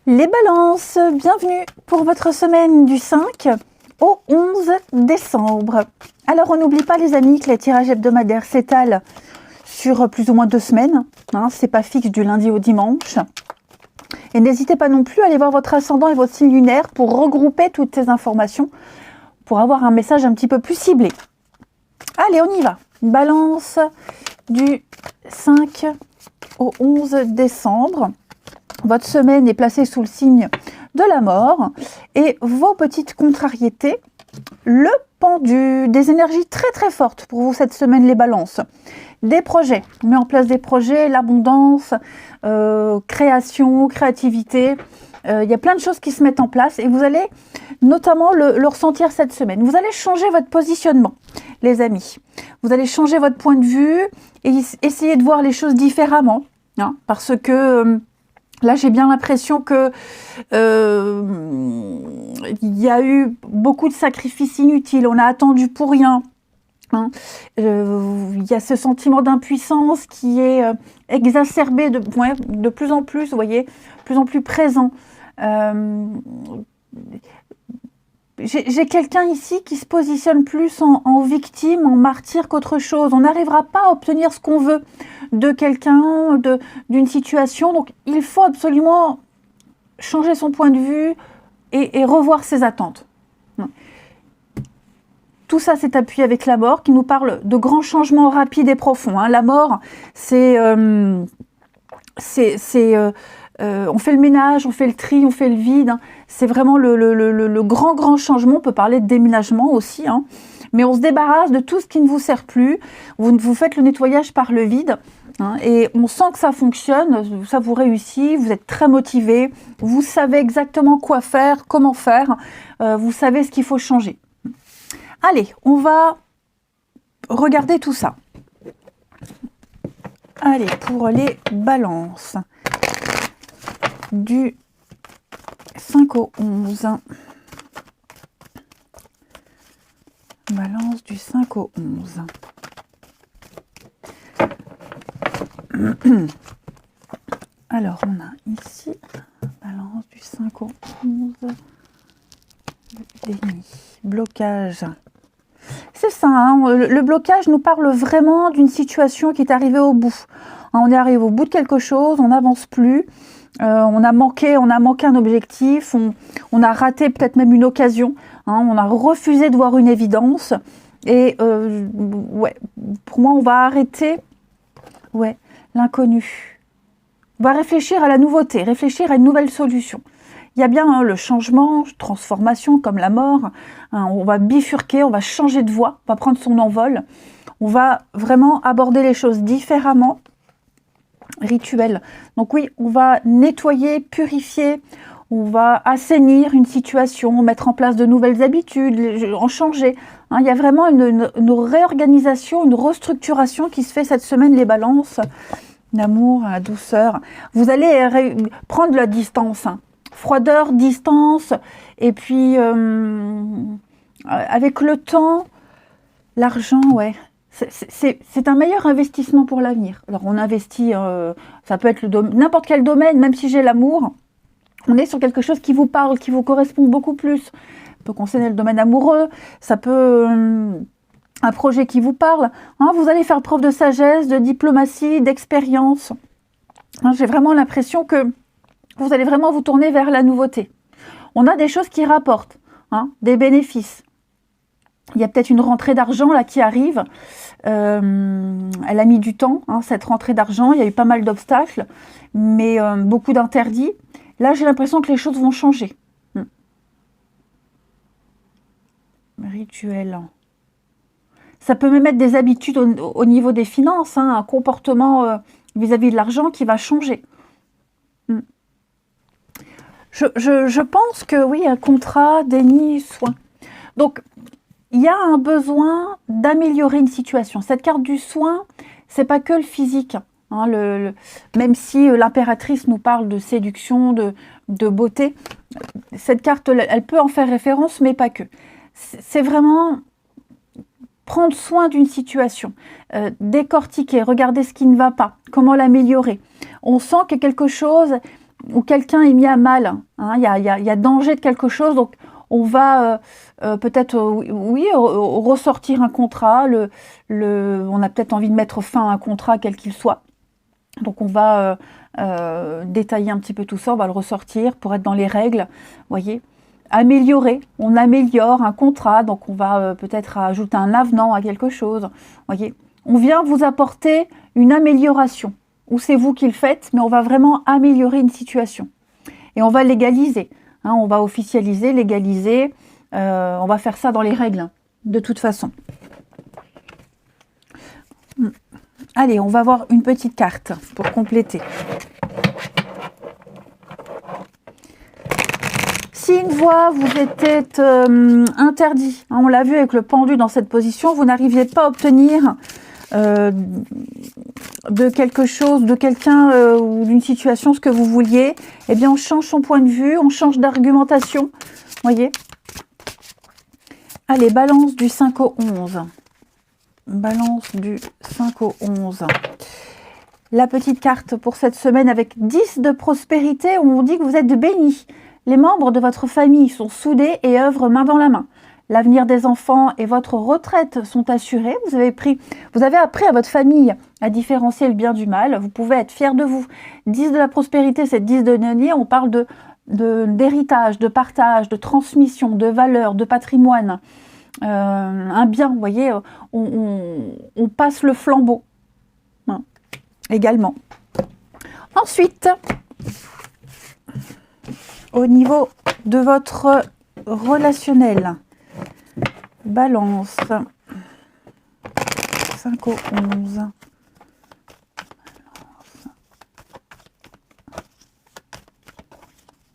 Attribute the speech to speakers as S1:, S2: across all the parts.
S1: Les balances, bienvenue pour votre semaine du 5 au 11 décembre. Alors on n'oublie pas les amis que les tirages hebdomadaires s'étalent sur plus ou moins 2 semaines. C'est pas fixe du lundi au dimanche. Et n'hésitez pas non plus à aller voir votre ascendant et votre signe lunaire pour regrouper toutes ces informations, pour avoir un message un petit peu plus ciblé. Allez, on y va. Balance du 5 au 11 décembre. Votre semaine est placée sous le signe de la mort et vos petites contrariétés, le pendu, des énergies très très fortes pour vous cette semaine les balances. Des projets, on met en place des projets, l'abondance, création, créativité, il y a plein de choses qui se mettent en place et vous allez notamment le ressentir cette semaine. Vous allez changer votre positionnement, les amis. Vous allez changer votre point de vue et essayer de voir les choses différemment, parce que là, j'ai bien l'impression que il y a eu beaucoup de sacrifices inutiles. On a attendu pour rien. Il y a ce sentiment d'impuissance qui est exacerbé de plus en plus, vous voyez, de plus en plus présent. J'ai quelqu'un ici qui se positionne plus en victime, en martyr qu'autre chose. On n'arrivera pas à obtenir ce qu'on veut de quelqu'un, d'une situation. Donc, il faut absolument changer son point de vue et revoir ses attentes. Tout ça s'est appuyé avec la mort qui nous parle de grands changements rapides et profonds. La mort, on fait le ménage, on fait le tri, on fait le vide. C'est vraiment le grand changement. On peut parler de déménagement aussi. Mais on se débarrasse de tout ce qui ne vous sert plus. Vous faites le nettoyage par le vide. Et on sent que ça fonctionne, ça vous réussit, vous êtes très motivé, vous savez exactement quoi faire, comment faire, vous savez ce qu'il faut changer. Allez, on va regarder tout ça. Allez, pour les balances du 5 au 11. Balance du 5 au 11. Alors, on a ici, balance du 5 au 11, déni, blocage. C'est ça, le blocage nous parle vraiment d'une situation qui est arrivée au bout. On est arrivé au bout de quelque chose, on n'avance plus, on a manqué un objectif, on a raté peut-être même une occasion, on a refusé de voir une évidence. Et pour moi, on va arrêter l'inconnu. On va réfléchir à la nouveauté, réfléchir à une nouvelle solution. Il y a bien le changement, transformation comme la mort. On va bifurquer, on va changer de voie, on va prendre son envol. On va vraiment aborder les choses différemment. Rituel. Donc oui, on va nettoyer, purifier, on va assainir une situation, mettre en place de nouvelles habitudes, en changer. Il y a vraiment une réorganisation, une restructuration qui se fait cette semaine, les balances. L'amour, la douceur. Vous allez prendre la distance. Froideur, distance. Et puis, avec le temps, l'argent, c'est un meilleur investissement pour l'avenir. Alors, on investit, ça peut être n'importe quel domaine, même si j'ai l'amour. On est sur quelque chose qui vous parle, qui vous correspond beaucoup plus. Ça peut concerner le domaine amoureux, ça peut... un projet qui vous parle, vous allez faire preuve de sagesse, de diplomatie, d'expérience. J'ai vraiment l'impression que vous allez vraiment vous tourner vers la nouveauté. On a des choses qui rapportent, des bénéfices. Il y a peut-être une rentrée d'argent là qui arrive. Elle a mis du temps, cette rentrée d'argent. Il y a eu pas mal d'obstacles, mais beaucoup d'interdits. Là, j'ai l'impression que les choses vont changer. Rituel. Ça peut même être des habitudes au niveau des finances, un comportement vis-à-vis de l'argent qui va changer. Je pense que oui, un contrat, déni, soin. Donc, il y a un besoin d'améliorer une situation. Cette carte du soin, c'est pas que le physique. Même si l'impératrice nous parle de séduction, de beauté, cette carte, elle peut en faire référence, mais pas que. C'est vraiment... prendre soin d'une situation, décortiquer, regarder ce qui ne va pas, comment l'améliorer. On sent que quelque chose où quelqu'un est mis à mal. Hein, il y a danger de quelque chose, donc on va peut-être, oui, ressortir un contrat. On a peut-être envie de mettre fin à un contrat, quel qu'il soit. Donc on va détailler un petit peu tout ça, on va le ressortir pour être dans les règles, voyez. Améliorer, on améliore un contrat, donc on va peut-être ajouter un avenant à quelque chose, voyez. On vient vous apporter une amélioration, ou c'est vous qui le faites, mais on va vraiment améliorer une situation. Et on va légaliser, hein, on va officialiser, légaliser, on va faire ça dans les règles, de toute façon. Allez, on va voir une petite carte pour compléter. Si une fois vous étiez interdit, hein, on l'a vu avec le pendu dans cette position, vous n'arriviez pas à obtenir de quelque chose, de quelqu'un ou d'une situation ce que vous vouliez, eh bien on change son point de vue, on change d'argumentation, voyez. Allez, balance du 5 au 11. Balance du 5 au 11. La petite carte pour cette semaine avec 10 de prospérité, où on dit que vous êtes bénis. Les membres de votre famille sont soudés et œuvrent main dans la main. L'avenir des enfants et votre retraite sont assurés. Vous avez appris à votre famille à différencier le bien du mal. Vous pouvez être fiers de vous. 10 de la prospérité, c'est 10 de denier. On parle d'héritage, de partage, de transmission, de valeur, de patrimoine. Un bien, vous voyez, on passe le flambeau. Hein, également. Ensuite, au niveau de votre relationnel, balance, 5 au 11,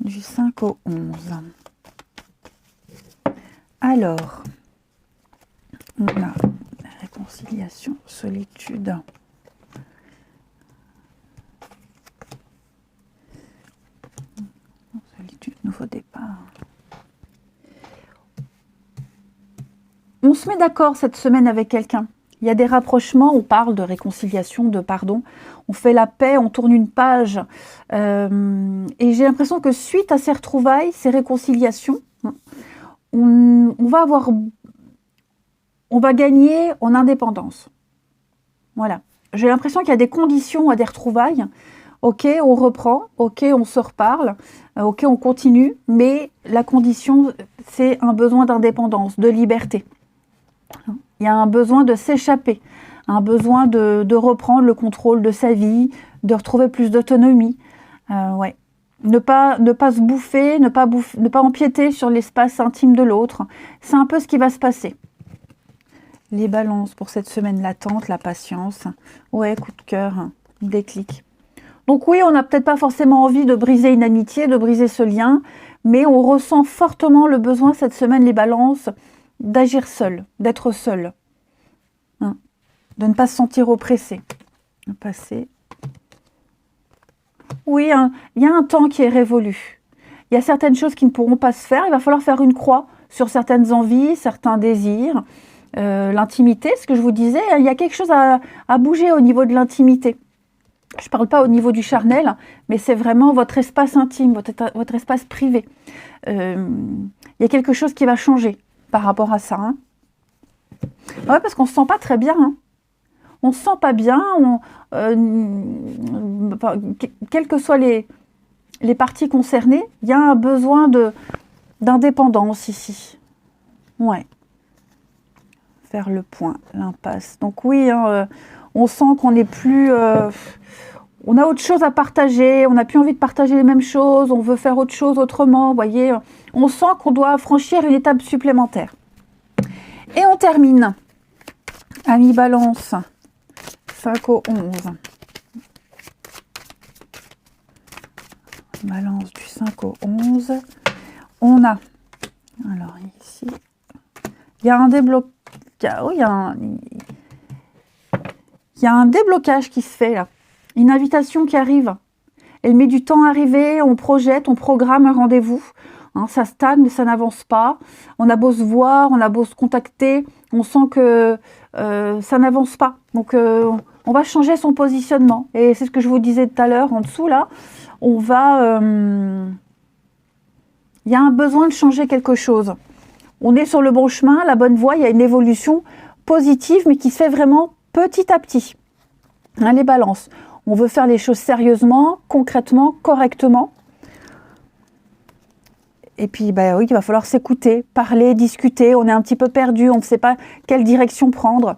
S1: du 5 au 11. Alors, on a la réconciliation, solitude. Solitude, nouveau départ. On se met d'accord cette semaine avec quelqu'un. Il y a des rapprochements, on parle de réconciliation, de pardon. On fait la paix, on tourne une page. Et j'ai l'impression que suite à ces retrouvailles, ces réconciliations, on va gagner en indépendance. Voilà. J'ai l'impression qu'il y a des conditions à des retrouvailles. Ok, on reprend. Ok, on se reparle. Ok, on continue. Mais la condition, c'est un besoin d'indépendance, de liberté. Il y a un besoin de s'échapper, un besoin de reprendre le contrôle de sa vie, de retrouver plus d'autonomie. Ouais. Ne pas se bouffer, ne pas empiéter sur l'espace intime de l'autre. C'est un peu ce qui va se passer. Les balances pour cette semaine, l'attente, la patience. Ouais, coup de cœur, déclic. Donc oui, on n'a peut-être pas forcément envie de briser une amitié, de briser ce lien, mais on ressent fortement le besoin cette semaine, les balances, d'agir seul, d'être seul. Hein, de ne pas se sentir oppressé. Passer. Oui, hein, il y a un temps qui est révolu. Il y a certaines choses qui ne pourront pas se faire. Il va falloir faire une croix sur certaines envies, certains désirs, l'intimité, ce que je vous disais. Il y a quelque chose à bouger au niveau de l'intimité. Je ne parle pas au niveau du charnel, mais c'est vraiment votre espace intime, votre espace privé. Il y a quelque chose qui va changer par rapport à ça. Hein. Ouais, parce qu'on ne se sent pas très bien. Hein. On ne se sent pas bien. Quelles que soient les parties concernées, il y a un besoin d'indépendance ici. Ouais. Faire le point, l'impasse. Donc oui, hein, on sent qu'on n'est plus... on a autre chose à partager, on n'a plus envie de partager les mêmes choses, on veut faire autre chose autrement, vous voyez. On sent qu'on doit franchir une étape supplémentaire. Et on termine. Amis Balance, 5 au 11. Balance du 5 au 11. On a, alors ici, il y a un déblocage, oh, il y a un déblocage qui se fait là. Une invitation qui arrive. Elle met du temps à arriver, on projette, on programme un rendez-vous. Hein, ça stagne, ça n'avance pas. On a beau se voir, on a beau se contacter, on sent que ça n'avance pas. Donc on on va changer son positionnement. Et c'est ce que je vous disais tout à l'heure, en dessous, là. On va... il y a un besoin de changer quelque chose. On est sur le bon chemin, la bonne voie, il y a une évolution positive, mais qui se fait vraiment petit à petit. Hein, les balances. On veut faire les choses sérieusement, concrètement, correctement. Et puis, bah oui, il va falloir s'écouter, parler, discuter. On est un petit peu perdu, on ne sait pas quelle direction prendre.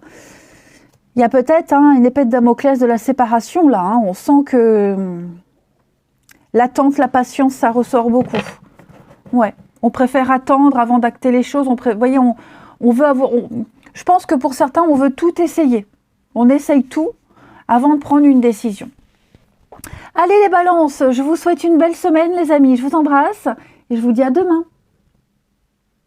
S1: Il y a peut-être une épée de Damoclès de la séparation, là. Hein. On sent que l'attente, la patience, ça ressort beaucoup. Ouais, on préfère attendre avant d'acter les choses. Vous voyez, on veut avoir... Je pense que pour certains, on veut tout essayer. On essaye tout avant de prendre une décision. Allez les balances, je vous souhaite une belle semaine les amis. Je vous embrasse et je vous dis à demain.